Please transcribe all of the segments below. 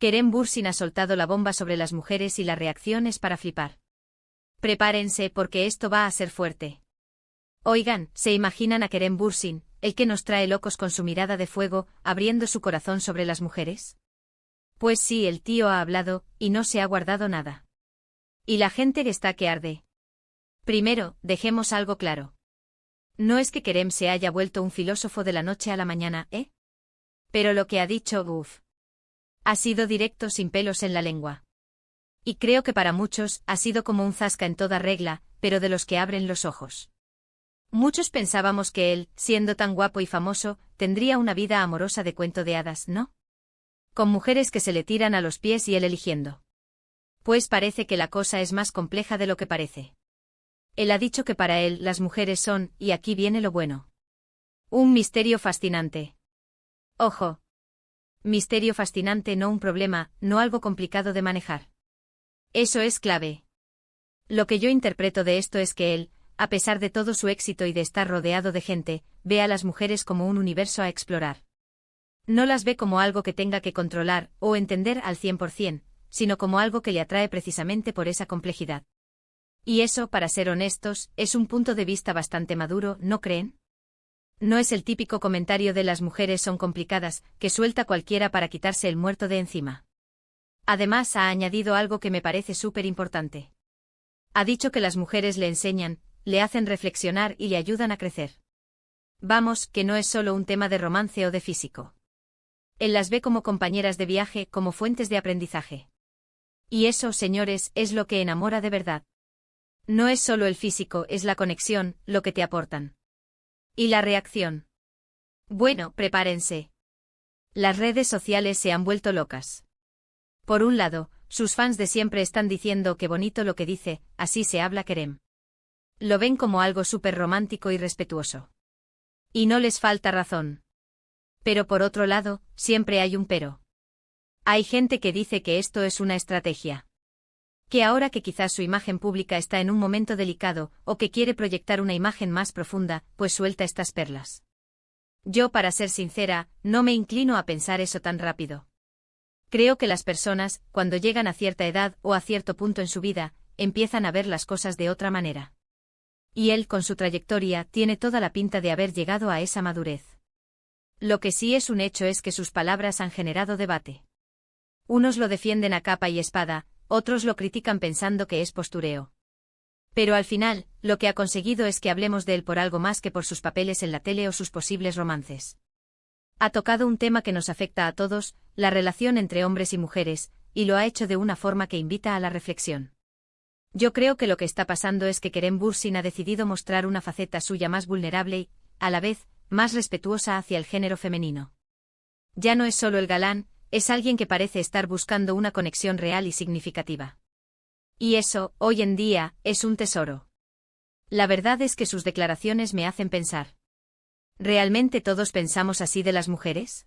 Kerem Bürsin ha soltado la bomba sobre las mujeres y la reacción es para flipar. Prepárense porque esto va a ser fuerte. Oigan, ¿se imaginan a Kerem Bürsin, el que nos trae locos con su mirada de fuego, abriendo su corazón sobre las mujeres? Pues sí, el tío ha hablado, y no se ha guardado nada. Y la gente está que arde. Primero, dejemos algo claro. No es que Kerem se haya vuelto un filósofo de la noche a la mañana, ¿eh? Pero lo que ha dicho, ha sido directo sin pelos en la lengua. Y creo que para muchos ha sido como un zasca en toda regla, pero de los que abren los ojos. Muchos pensábamos que él, siendo tan guapo y famoso, tendría una vida amorosa de cuento de hadas, ¿no? Con mujeres que se le tiran a los pies y él eligiendo. Pues parece que la cosa es más compleja de lo que parece. Él ha dicho que para él las mujeres son, y aquí viene lo bueno, un misterio fascinante. Ojo. Misterio fascinante, no un problema, no algo complicado de manejar. Eso es clave. Lo que yo interpreto de esto es que él, a pesar de todo su éxito y de estar rodeado de gente, ve a las mujeres como un universo a explorar. No las ve como algo que tenga que controlar o entender al 100%, sino como algo que le atrae precisamente por esa complejidad. Y eso, para ser honestos, es un punto de vista bastante maduro, ¿no creen? No es el típico comentario de las mujeres son complicadas, que suelta cualquiera para quitarse el muerto de encima. Además, ha añadido algo que me parece súper importante. Ha dicho que las mujeres le enseñan, le hacen reflexionar y le ayudan a crecer. Vamos, que no es solo un tema de romance o de físico. Él las ve como compañeras de viaje, como fuentes de aprendizaje. Y eso, señores, es lo que enamora de verdad. No es solo el físico, es la conexión, lo que te aportan. ¿Y la reacción? Bueno, prepárense. Las redes sociales se han vuelto locas. Por un lado, sus fans de siempre están diciendo qué bonito lo que dice, así se habla Kerem. Lo ven como algo súper romántico y respetuoso. Y no les falta razón. Pero por otro lado, siempre hay un pero. Hay gente que dice que esto es una estrategia. Que ahora que quizás su imagen pública está en un momento delicado, o que quiere proyectar una imagen más profunda, pues suelta estas perlas. Yo, para ser sincera, no me inclino a pensar eso tan rápido. Creo que las personas, cuando llegan a cierta edad o a cierto punto en su vida, empiezan a ver las cosas de otra manera. Y él, con su trayectoria, tiene toda la pinta de haber llegado a esa madurez. Lo que sí es un hecho es que sus palabras han generado debate. Unos lo defienden a capa y espada, otros lo critican pensando que es postureo. Pero al final, lo que ha conseguido es que hablemos de él por algo más que por sus papeles en la tele o sus posibles romances. Ha tocado un tema que nos afecta a todos, la relación entre hombres y mujeres, y lo ha hecho de una forma que invita a la reflexión. Yo creo que lo que está pasando es que Kerem Bürsin ha decidido mostrar una faceta suya más vulnerable y, a la vez, más respetuosa hacia el género femenino. Ya no es solo el galán, es alguien que parece estar buscando una conexión real y significativa. Y eso, hoy en día, es un tesoro. La verdad es que sus declaraciones me hacen pensar. ¿Realmente todos pensamos así de las mujeres?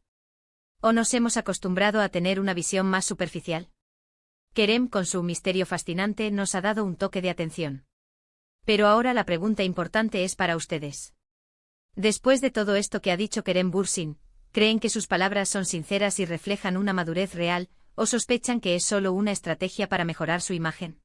¿O nos hemos acostumbrado a tener una visión más superficial? Kerem, con su misterio fascinante, nos ha dado un toque de atención. Pero ahora la pregunta importante es para ustedes. Después de todo esto que ha dicho Kerem Bürsin, ¿creen que sus palabras son sinceras y reflejan una madurez real, o sospechan que es solo una estrategia para mejorar su imagen?